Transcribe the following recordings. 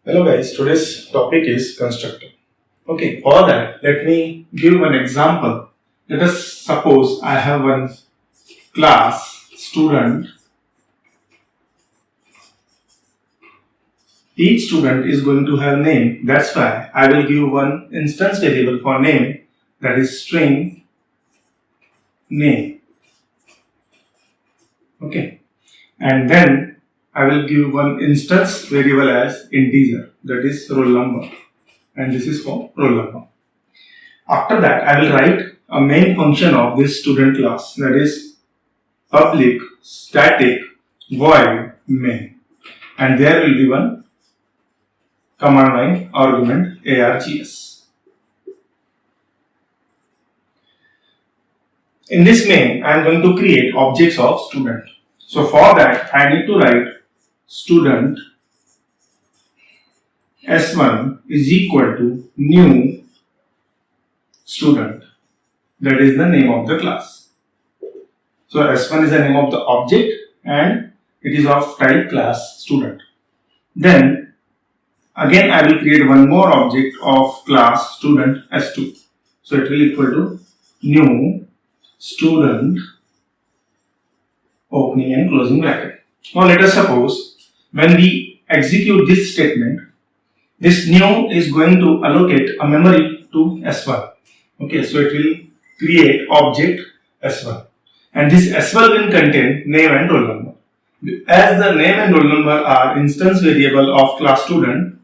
Hello guys, today's topic is constructor. Okay, for that, let me give an example. Let us suppose I have one class student. Each student is going to have name. That's why I will give one instance variable for name, that is string name. Okay, and then I will give one instance variable as integer, that is roll number, and this is for roll number. After that, I will write a main function of this student class, that is public static void main, and there will be one command line argument args. In this main, I am going to create objects of student. So for that, I need to write student s1 is equal to new student, that is the name of the class. So s1 is the name of the object and it is of type class student. Then again I will create one more object of class student s2. So it will equal to new student opening and closing bracket. Now let us suppose when we execute this statement, this new is going to allocate a memory to s1. Okay, so it will create object s1, and this s1 will contain name and roll number. As the name and roll number are instance variable of class student,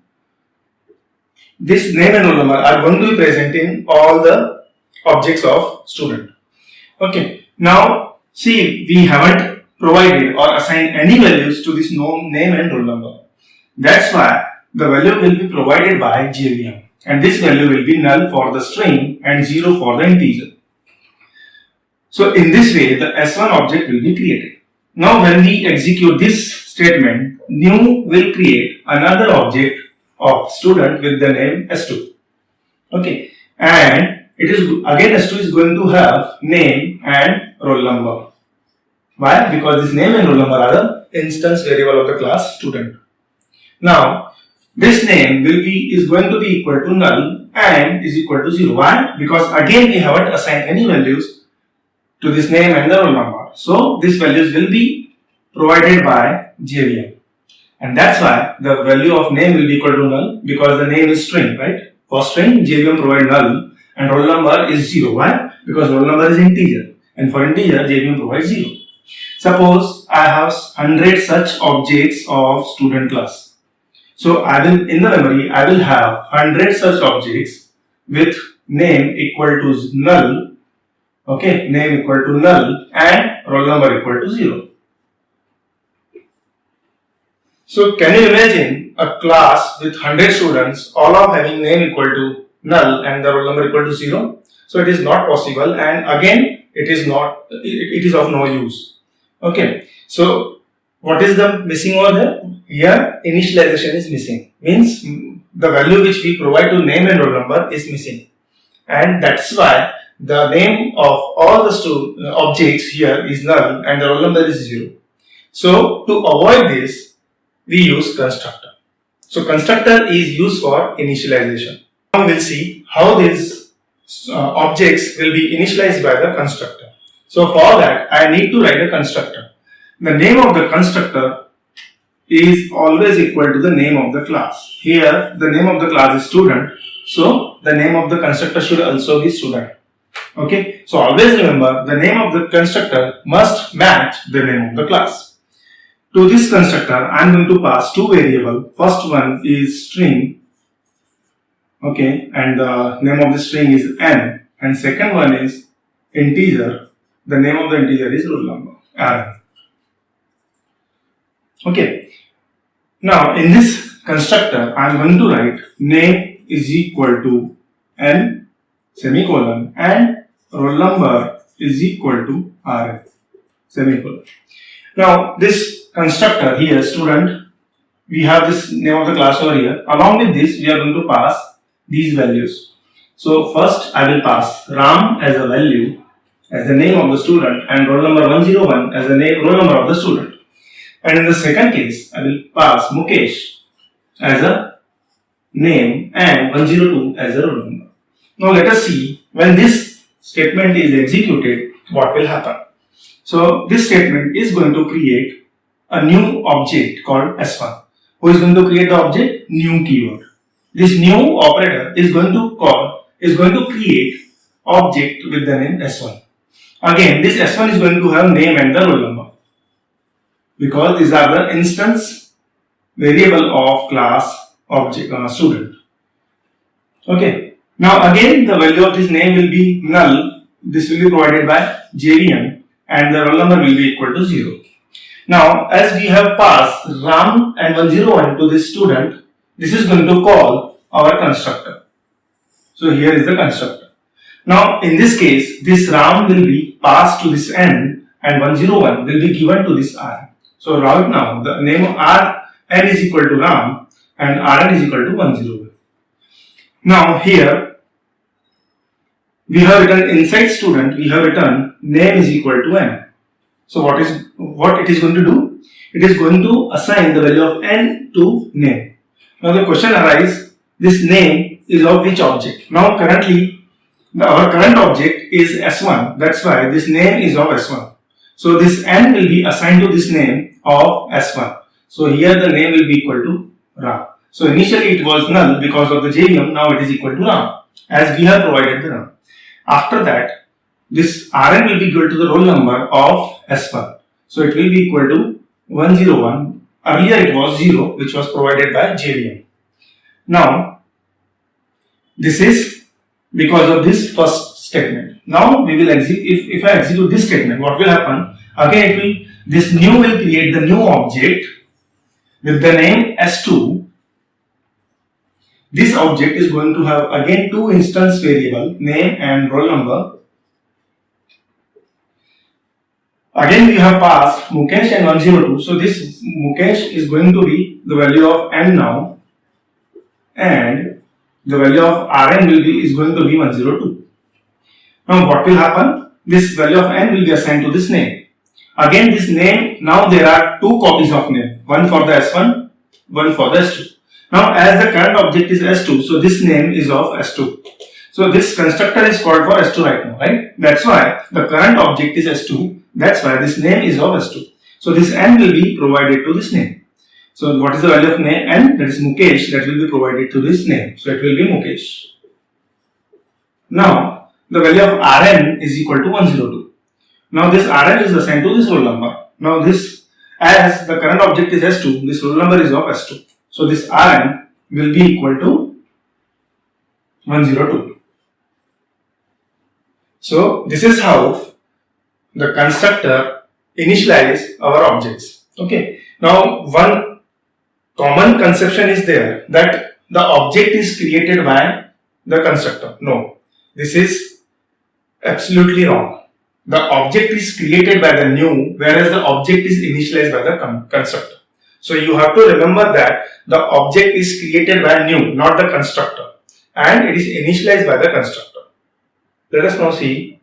this name and roll number are going to be present in all the objects of student. Okay, now see, we haven't provided or assigned any values to this name and roll number. That's why the value will be provided by JVM, and this value will be null for the string and 0 for the integer. So in this way, the s1 object will be created. Now when we execute this statement, new will create another object of student with the name s2. Okay, and it is again s2 is going to have name and roll number. Why? Because this name and roll number are the instance variable of the class student. Now, this name is going to be equal to null and is equal to 0. Why? Because again we haven't assigned any values to this name and the roll number. So, these values will be provided by JVM. And that's why the value of name will be equal to null, because the name is string, right? For string, JVM provide null and roll number is 0. Why? Because roll number is integer, and for integer, JVM provides 0. Suppose I have 100 such objects of student class. So I will, in the memory, I will have 100 such objects with name equal to null, okay, name equal to null and roll number equal to 0. So can you imagine a class with 100 students, all of having name equal to null and the roll number equal to 0? So it is not possible, and again it is of no use. Okay, so what is the missing over here? Here initialization is missing, means the value which we provide to name and roll number is missing, and that's why the name of all the objects here is null and the roll number is 0. So to avoid this, we use constructor. So constructor is used for initialization. Now we'll see how these objects will be initialized by the constructor. So for that, I need to write a constructor. The name of the constructor is always equal to the name of the class. Here, the name of the class is student, so the name of the constructor should also be student. Okay, so always remember, the name of the constructor must match the name of the class. To this constructor, I am going to pass two variables. First one is string, okay, and the name of the string is n, and second one is integer. The name of the integer is roll number, rn. Okay. Now in this constructor, I am going to write name is equal to n semicolon and roll number is equal to rn semicolon. Now this constructor here, student, we have this name of the class over here. Along with this, we are going to pass these values. So first I will pass Ram as a value, as the name of the student, and roll number 101 as the roll number of the student. And in the second case, I will pass Mukesh as a name and 102 as a roll number. Now let us see when this statement is executed, what will happen. So this statement is going to create a new object called S1. Who is going to create the object? New keyword. This new operator is going to create object with the name S1. Again, this S1 is going to have name and the roll number, because these are the instance variable of class object student. Okay. Now again, the value of this name will be null. This will be provided by JVM, and the roll number will be equal to 0. Now, as we have passed Ram and 101 to this student, this is going to call our constructor. So here is the constructor. Now, in this case, this Ram will be passed to this N and 101 will be given to this Rn. So right now, the name of Rn is equal to Ram and Rn is equal to 101. Now here, we have written inside student, we have written name is equal to N. So what it is going to do? It is going to assign the value of N to name. Now the question arises, this name is of which object? Now currently, our current object is S1. That's why this name is of S1. So this N will be assigned to this name of S1. So here the name will be equal to Ram. So initially it was null because of the JVM. Now it is equal to Ram, as we have provided the Ram. After that, this Rn will be equal to the roll number of S1. So it will be equal to 101. Earlier it was 0, which was provided by JVM. Now, this is because of this first statement. Now we will execute, if I execute this statement, what will happen? Again, this new will create the new object with the name S2. This object is going to have again two instance variable, name and roll number. Again we have passed Mukesh and 102. So this Mukesh is going to be the value of N now, and the value of Rn is going to be 102. Now what will happen? This value of N will be assigned to this name. Again this name, now there are two copies of name, one for the S1, one for the S2. Now as the current object is S2, so this name is of S2. So this constructor is called for S2 right now, right? That's why the current object is S2. That's why this name is of S2. So this N will be provided to this name. So what is the value of name? N, that is Mukesh, that will be provided to this name. So it will be Mukesh. Now the value of Rn is equal to 102. Now this Rn is assigned to this roll number. Now this, as the current object is S2, this roll number is of S2. So this Rn will be equal to 102. So this is how the constructor initialize our objects. Okay. Now one common conception is there that the object is created by the constructor. No, this is absolutely wrong. The object is created by the new, whereas the object is initialized by the constructor. So you have to remember that the object is created by new, not the constructor, and it is initialized by the constructor. Let us now see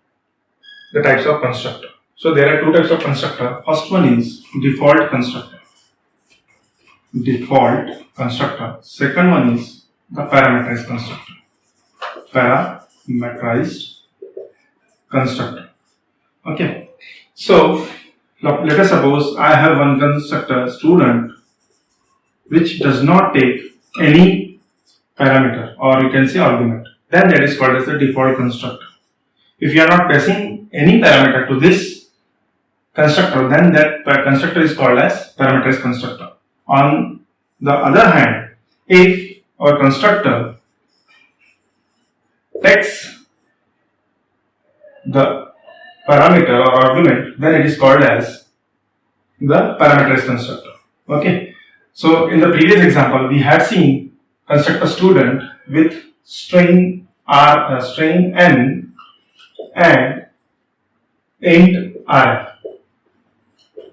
the types of constructor. So there are two types of constructor. First one is default constructor. Default constructor. Second one is the parameterized constructor. Parameterized constructor. Okay. So let us suppose I have one constructor student which does not take any parameter, or you can say argument. Then that is called as the default constructor. If you are not passing any parameter to this constructor, then that constructor is called as parameterized constructor. On the other hand, if our constructor takes the parameter or argument, then it is called as the parameterized constructor. Okay. So in the previous example, we had seen constructor student with string string n and int I.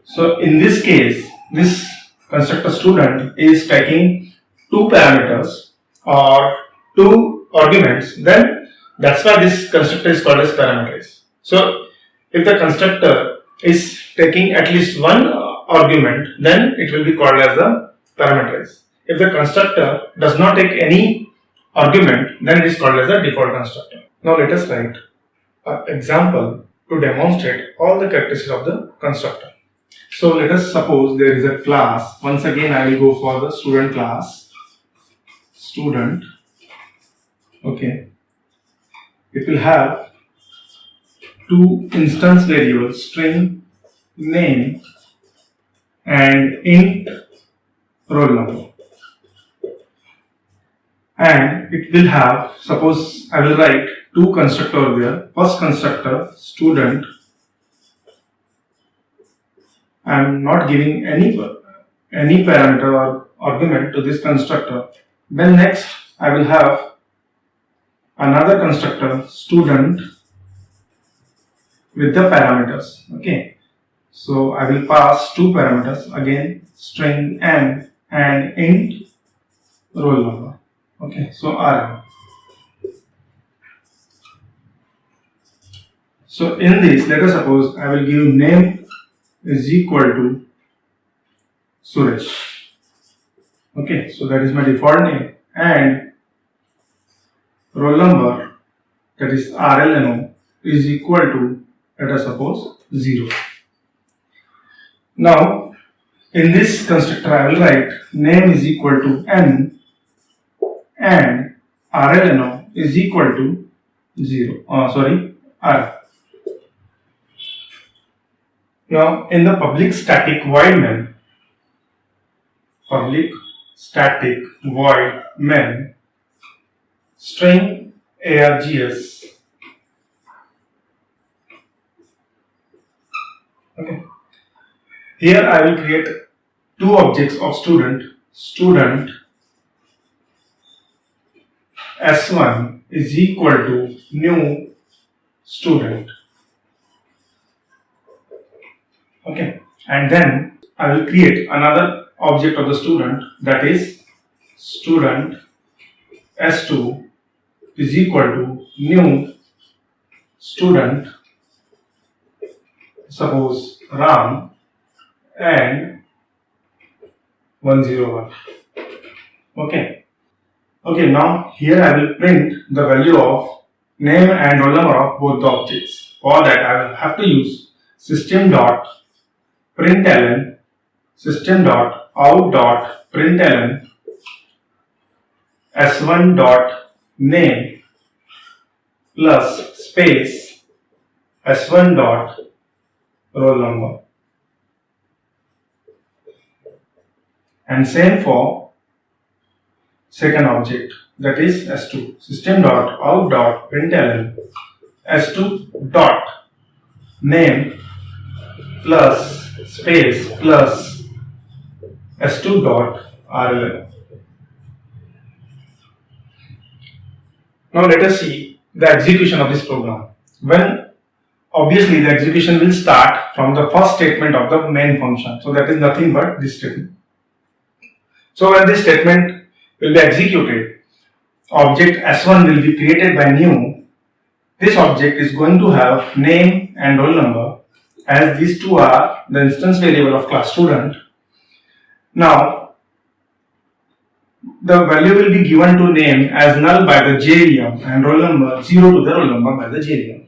So in this case, this constructor student is taking two parameters or two arguments, then that's why this constructor is called as parameterized. So if the constructor is taking at least one argument, then it will be called as the parameterized. if the constructor does not take any argument, then it is called as a default constructor. Now let us write an example to demonstrate all the characteristics of the constructor. So let us suppose there is a class. Once again I will go for the student class. Student. Okay. It will have two instance variables, string name and int roll number. And it will have, suppose I will write two constructors there. First constructor, student. I am not giving any parameter or argument to this constructor. Then next I will have another constructor, student, with the parameters. Okay. So I will pass two parameters, again string n and int roll number. Okay. So rn. So in this, let us suppose I will give name is equal to Suresh. Okay, so that is my default name, and roll number, that is RLNO, is equal to, let us suppose, 0. Now in this constructor I will write name is equal to n and RLNO is equal to 0. R. Now in the public static void main, string args. Okay. Here I will create two objects of student s1 is equal to new student. Okay, and then I will create another object of the student, that is student s2 is equal to new student, suppose Ram, and 101. Okay. Okay, now here I will print the value of name and roll number of both the objects. For that I will have to use system.println system.out.println s1.name plus space s1.roll number, and same for second object, that is s2, system.out.println s2.name plus space plus s2.rln. Now let us see the execution of this program. When obviously the execution will start from the first statement of the main function. So that is nothing but this statement. So when this statement will be executed, object s1 will be created by new. This object is going to have name and roll number, as these two are the instance variable of class student. Now the value will be given to name as null by the JVM and roll number 0 to the roll number by the JVM.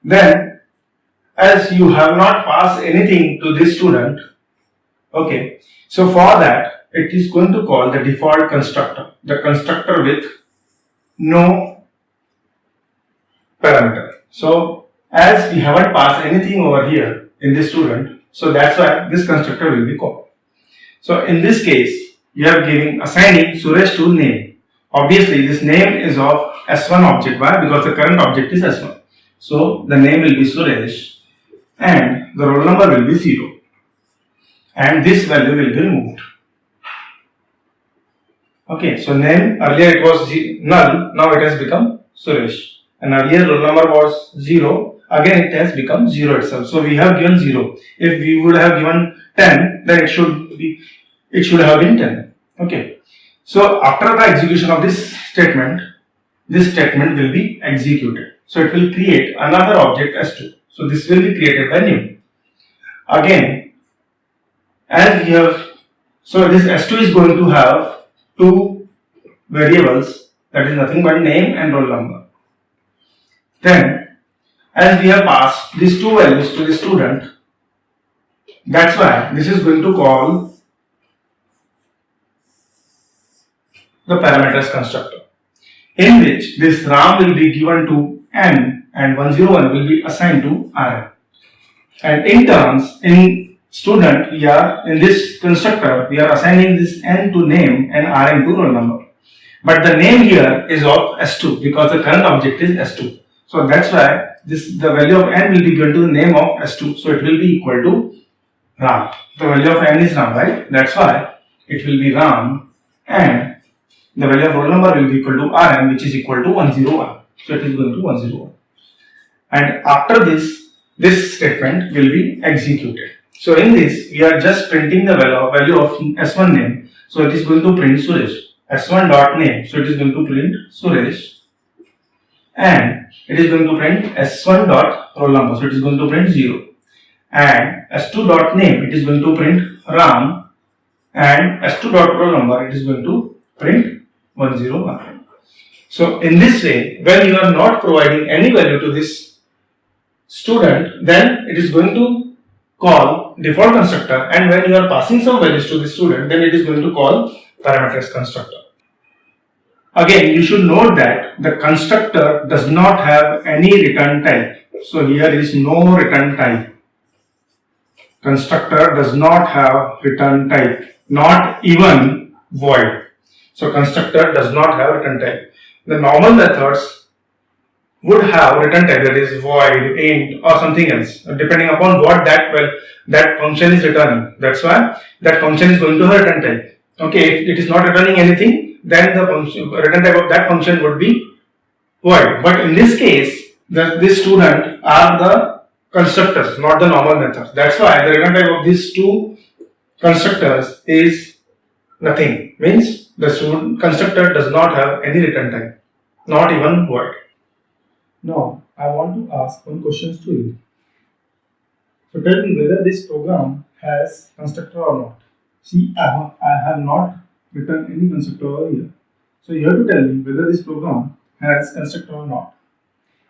Then as you have not passed anything to this student, okay, so for that it is going to call the default constructor, the constructor with no parameter. So as we haven't passed anything over here in this student, so that's why this constructor will be called. So in this case you are assigning Suresh to name. Obviously this name is of S1 object. Why? Because the current object is S1. So the name will be Suresh and the roll number will be 0. And this value will be removed. Okay, so name, earlier it was null, now it has become Suresh. And earlier roll number was 0, again it has become 0 itself. So we have given 0. If we would have given 10, then it should have been 10. Okay. So after the execution of this statement will be executed. So it will create another object S2. So this will be created by new. Again, as we have So this S2 is going to have two variables, that is nothing but name and roll number. Then as we have passed these two values to the student, that's why this is going to call the parameters constructor, in which this RAM will be given to N and 101 will be assigned to Rm. And in turns, in student, we are in this constructor, we are assigning this N to name and Rm to roll number. But the name here is of S2 because the current object is S2. So that's why the value of N will be given to the name of S2. So it will be equal to RAM. The value of N is RAM, right? That's why it will be RAM, and the value of roll number will be equal to Rm, which is equal to 101. So it is going to 101. And after this statement will be executed. So in this, we are just printing the value of S1 name. So it is going to print Suresh. S1 dot name. So it is going to print Suresh. And it is going to print S1 dot roll number. So it is going to print 0. And S2 dot name, it is going to print Ram. And S2 dot roll number, it is going to print 101. So in this way, when you are not providing any value to this student, then it is going to call default constructor, and when you are passing some values to the student, then it is going to call parameters constructor. Again, you should note that the constructor does not have any return type. So here is no return type. Constructor does not have return type, not even void. So constructor does not have return type. The normal methods would have return type, that is void, int, or something else, depending upon what that function is returning. That's why that function is going to have return type. Okay, if it is not returning anything, then the return type of that function would be void. But in this case, this student are the constructors, not the normal methods. That's why the return type of these two constructors is nothing. Means the student constructor does not have any return type, not even void. Now, I want to ask one question to you. So tell me whether this program has constructor or not. See, I have not written any constructor over here. So you have to tell me whether this program has constructor or not.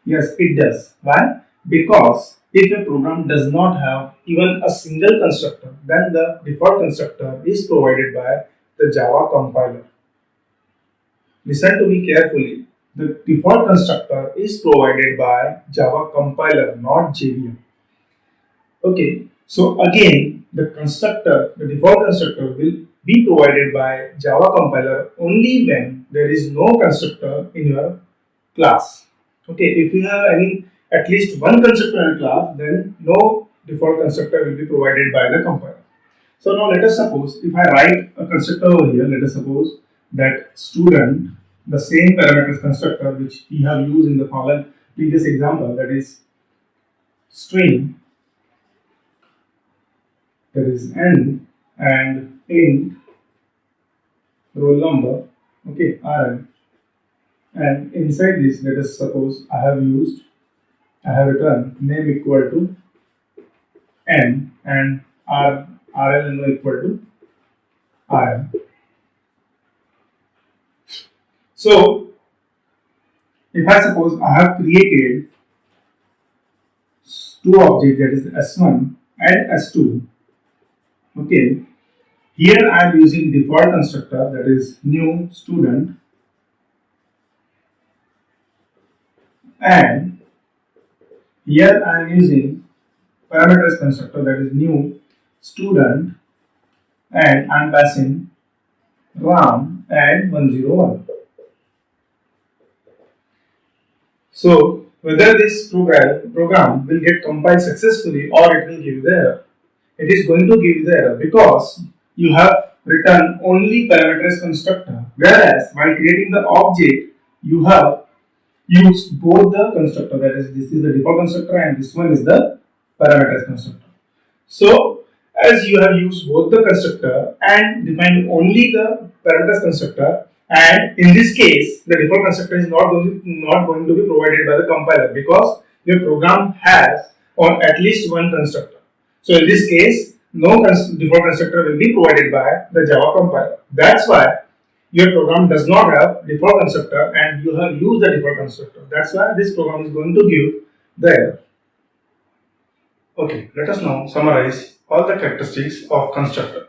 Yes, it does. Why? Because if a program does not have even a single constructor, then the default constructor is provided by the Java compiler. Listen to me carefully. The default constructor is provided by Java compiler, not JVM. Okay, so again, the default constructor will be provided by Java compiler only when there is no constructor in your class. Okay, if you have at least one constructor in a class, then no default constructor will be provided by the compiler. So now let us suppose, if I write a constructor over here, let us suppose that student, the same parameters constructor which we have used in the previous example, that is string, that is n, and int roll number, okay, rn, and inside this, let us suppose I have returned name equal to n and rl equal to rm. So, if I suppose I have created two objects, that is S1 and S2, okay, here I am using default constructor, that is new student, and here I am using parameters constructor, that is new student, and I am passing RAM and 101. So whether this program will get compiled successfully or it will give the error. It is going to give the error because you have written only parameters constructor, whereas while creating the object you have used both the constructor, that is this is the default constructor and this one is the parameters constructor. So as you have used both the constructor and defined only the parameters constructor, and in this case the default constructor is not going to be provided by the compiler because your program has on at least one constructor. So in this case no default constructor will be provided by the Java compiler. That's why your program does not have default constructor and you have used the default constructor. That's why this program is going to give the error. Okay, let us now summarize all the characteristics of constructor.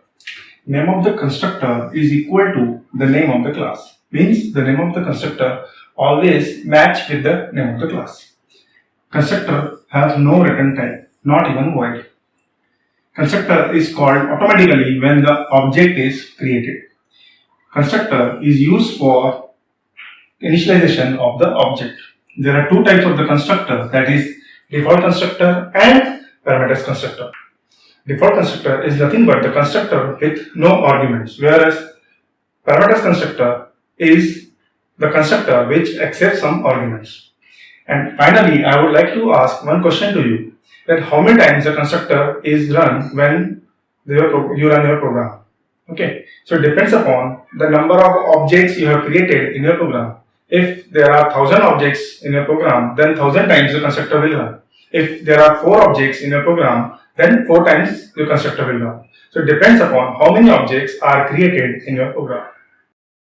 Name of the constructor is equal to the name of the class. Means the name of the constructor always match with the name of the class. Constructor has no return type, not even void. Constructor is called automatically when the object is created. Constructor is used for initialization of the object. There are two types of the constructor, that is default constructor and parameters constructor. Default constructor is nothing but the constructor with no arguments, whereas parameters constructor is the constructor which accepts some arguments. And finally, I would like to ask one question to you, that how many times the constructor is run when you run your program. Okay, so it depends upon the number of objects you have created in your program. If there are 1000 objects in your program, then 1000 times the constructor will run. If there are 4 objects in your program, then 4 times the constructor will run. So it depends upon how many objects are created in your program.